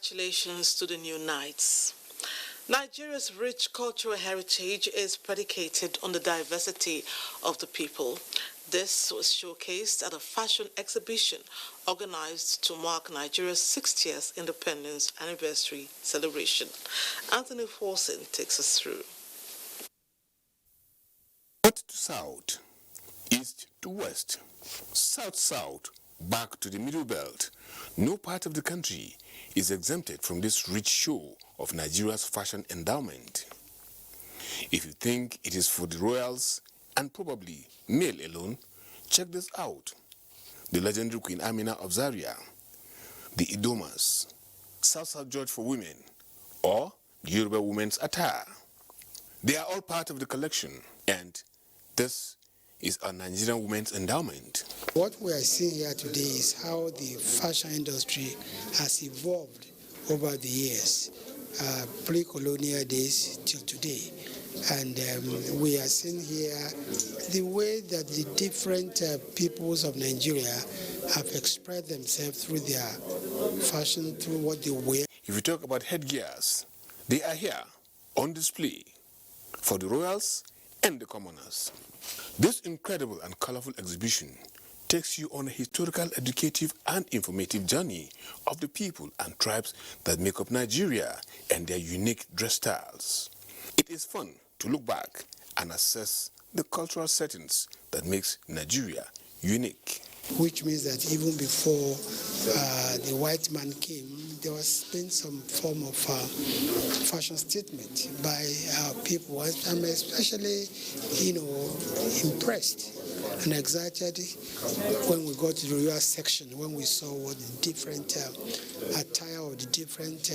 Congratulations to the new knights. Nigeria's rich cultural heritage is predicated on the diversity of the people. This was showcased at a fashion exhibition organized to mark Nigeria's 60th independence anniversary celebration. Anthony Forson takes us through. North to south, east to west, south-south, back to the middle belt, no part of the country is exempted from this rich show of Nigeria's fashion endowment. If you think it is for the royals and probably male alone, check this out. The legendary Queen Amina of Zaria, the Idomas, South George for women, or the Yoruba women's attire. They are all part of the collection, and this is a Nigerian women's endowment. What we are seeing here today is how the fashion industry has evolved over the years, pre-colonial days till today. And we are seeing here the way that the different peoples of Nigeria have expressed themselves through their fashion, through what they wear. If you talk about headgears, they are here on display for the royals and the commoners. This incredible and colorful exhibition takes you on a historical, educative, and informative journey of the people and tribes that make up Nigeria and their unique dress styles. It is fun to look back and assess the cultural settings that makes Nigeria unique. Which means that even before the white man came, there was been some form of fashion statement by our people. I'm especially, impressed and excited when we got to the royal section, when we saw what the different attire of the different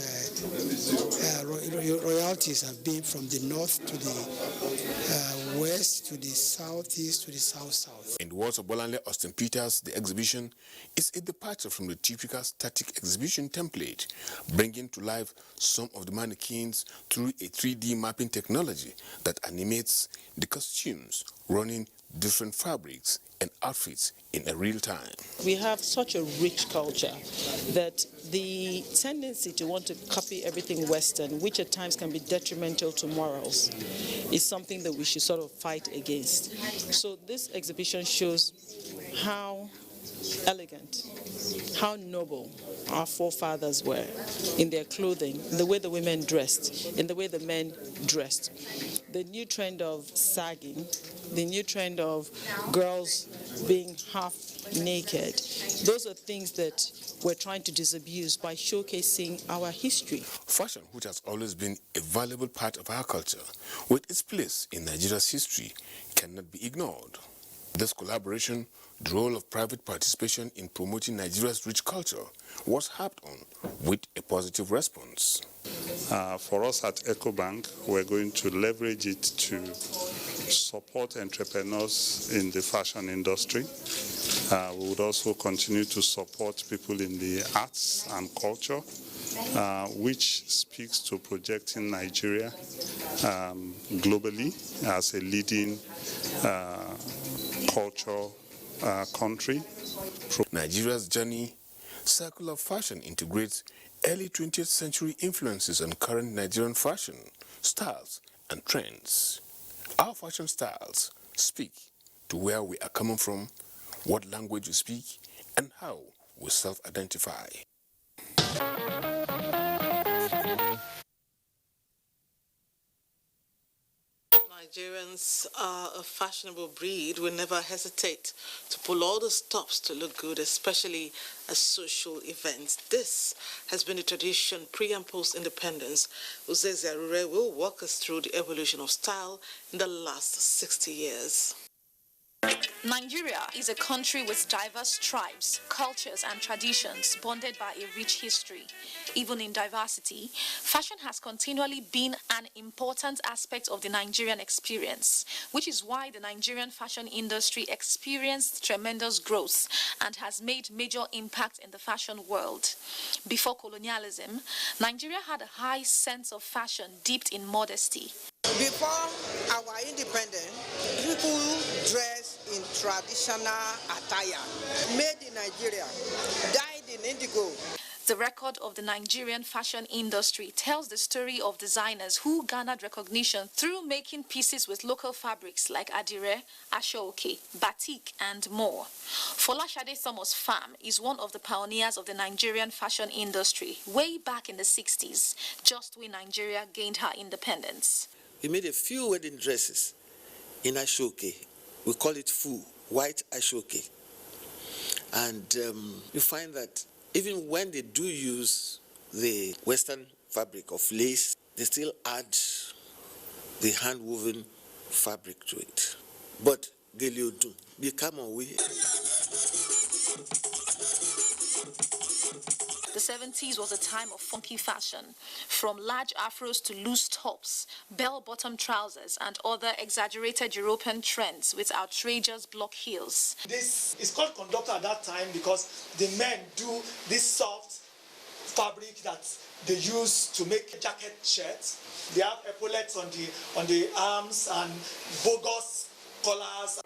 royalties have been, from the north to the west to the southeast to the south-south. In the words of Bolanle Austin Peters, the exhibition is a departure from the typical static exhibition template, bringing to life some of the mannequins through a 3D mapping technology that animates the costumes, running different fabrics and outfits in a real time. We have such a rich culture that the tendency to want to copy everything Western, which at times can be detrimental to morals, is something that we should sort of fight against. So this exhibition shows how elegant, how noble our forefathers were in their clothing, the way the women dressed, in the way the men dressed. The new trend of sagging, the new trend of girls being half naked, those are things that we're trying to disabuse by showcasing our history. Fashion, which has always been a valuable part of our culture, with its place in Nigeria's history, cannot be ignored. This collaboration, the role of private participation in promoting Nigeria's rich culture, was harped on with a positive response. For us at EcoBank, we're going to leverage it to support entrepreneurs in the fashion industry. We would also continue to support people in the arts and culture, which speaks to projecting Nigeria globally as a leading culture country. Nigeria's journey, Circle of Fashion, integrates early 20th century influences on current Nigerian fashion, styles, and trends. Our fashion styles speak to where we are coming from, what language we speak, and how we self-identify. Nigerians are a fashionable breed. We never hesitate to pull all the stops to look good, especially at social events. This has been a tradition pre and post independence. Uzeze Arure will walk us through the evolution of style in the last 60 years. Nigeria is a country with diverse tribes, cultures, and traditions bonded by a rich history. Even in diversity, fashion has continually been an important aspect of the Nigerian experience, which is why the Nigerian fashion industry experienced tremendous growth and has made major impact in the fashion world. Before colonialism, Nigeria had a high sense of fashion dipped in modesty. Before our independence, people dress in traditional attire, made in Nigeria, dyed in indigo. The record of the Nigerian fashion industry tells the story of designers who garnered recognition through making pieces with local fabrics like adire, ashoke, batik, and more. Folashade Thomas Pham is one of the pioneers of the Nigerian fashion industry way back in the 60s, just when Nigeria gained her independence. We made a few wedding dresses in ashoke. We call it fu, white ashoke. And you find that even when they do use the Western fabric of lace, they still add the hand-woven fabric to it. But Geliodu, become away. The 70s was a time of funky fashion, from large afros to loose tops, bell-bottom trousers, and other exaggerated European trends with outrageous block heels. This is called conductor at that time because the men do this soft fabric that they use to make jacket shirts. They have epaulets on the arms and bogus collars.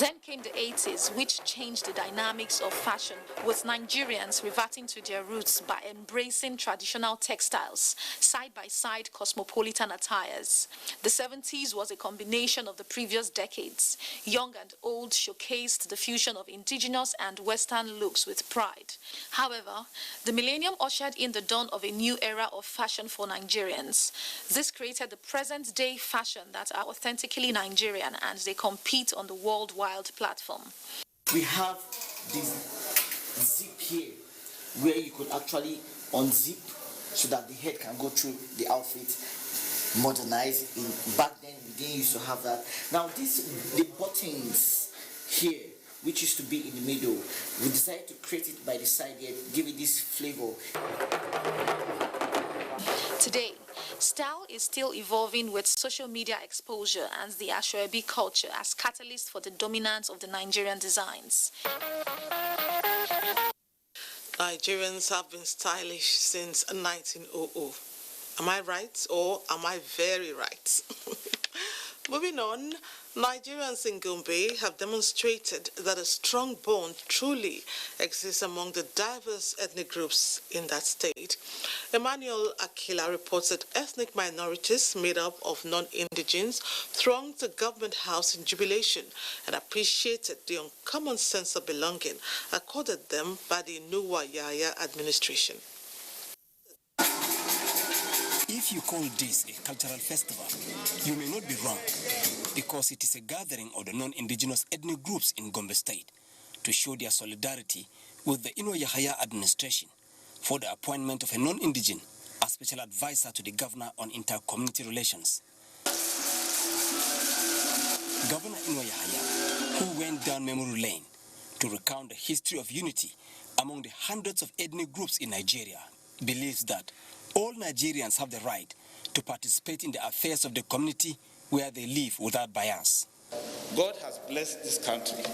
Then came the 80s, which changed the dynamics of fashion, with Nigerians reverting to their roots by embracing traditional textiles, side-by-side cosmopolitan attires. The 70s was a combination of the previous decades. Young and old showcased the fusion of indigenous and Western looks with pride. However, the millennium ushered in the dawn of a new era of fashion for Nigerians. This created the present-day fashion that are authentically Nigerian, and they compete on the worldwide platform. We have this zip here where you could actually unzip so that the head can go through the outfit, modernized. Back then we didn't used to have that. Now the buttons here, which used to be in the middle, we decided to create it by the side here, give it this flavor. Today, style is still evolving with social media exposure and the Asoebi culture as catalyst for the dominance of the Nigerian designs. Nigerians have been stylish since 1900. Am I right or am I very right? Moving on, Nigerians in Gombe have demonstrated that a strong bond truly exists among the diverse ethnic groups in that state. Emmanuel Akila reports that ethnic minorities made up of non-indigenes thronged the government house in jubilation and appreciated the uncommon sense of belonging accorded them by the Nuwa Yaya administration. If you call this a cultural festival, you may not be wrong, because it is a gathering of the non-indigenous ethnic groups in Gombe State to show their solidarity with the Ino Yahaya administration for the appointment of a non-indigene as special advisor to the governor on inter-community relations. Governor Ino Yahaya, who went down memory lane to recount the history of unity among the hundreds of ethnic groups in Nigeria, believes that all Nigerians have the right to participate in the affairs of the community where they live without bias. God has blessed this country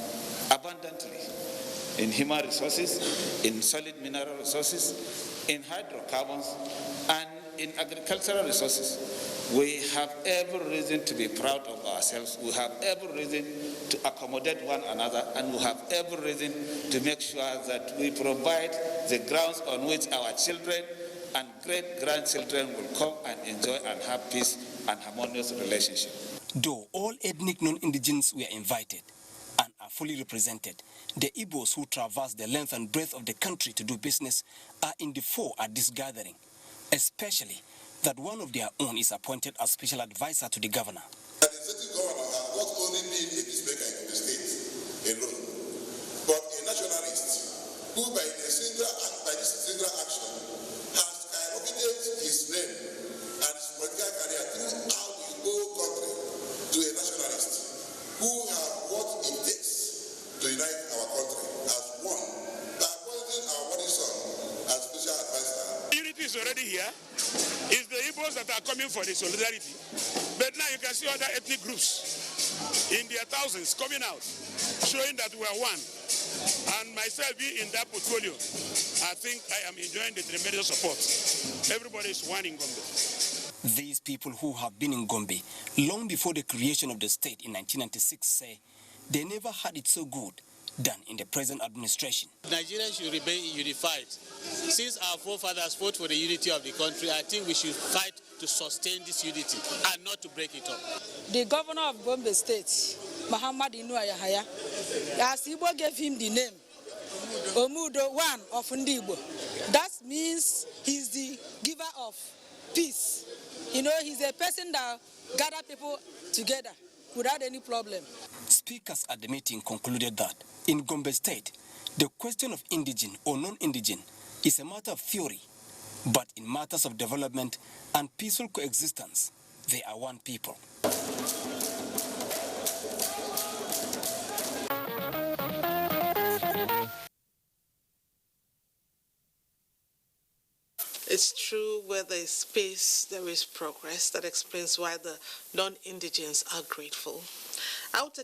abundantly in human resources, in solid mineral resources, in hydrocarbons, and in agricultural resources. We have every reason to be proud of ourselves. We have every reason to accommodate one another, and we have every reason to make sure that we provide the grounds on which our children and great-grandchildren will come and enjoy and have peace and harmonious relationship. Though all ethnic non-indigenes were invited and are fully represented, the Igbos who traverse the length and breadth of the country to do business are in the fore at this gathering, especially that one of their own is appointed as special advisor to the governor. The executive governor has not only been a peacemaker in the state alone, but a nationalist who by this single action has skyrocketed his name and his political career throughout the whole country to a nationalist who have what it takes to unite our country as one by appointing our body son as special advisor. Unity is already here. It's the Igbos that are coming for the solidarity. But now you can see other ethnic groups in their thousands coming out, showing that we are one. And myself being in that portfolio, I think I am enjoying the tremendous support. Everybody is one in Gombe. These people who have been in Gombe long before the creation of the state in 1996 say they never had it so good than in the present administration. Nigeria should remain unified. Since our forefathers fought for the unity of the country, I think we should fight to sustain this unity and not to break it up. The governor of Gombe State, Muhammad Yahaya, as Igbo gave him the name, Omudo, one of Ndibo. That means he's the giver of peace. You know, he's a person that gathers people together without any problem. Speakers at the meeting concluded that in Gombe State, the question of indigene or non-indigene is a matter of theory, but in matters of development and peaceful coexistence, they are one people. It's true, where there is peace, there is progress. That explains why the non-indigens are grateful. I will take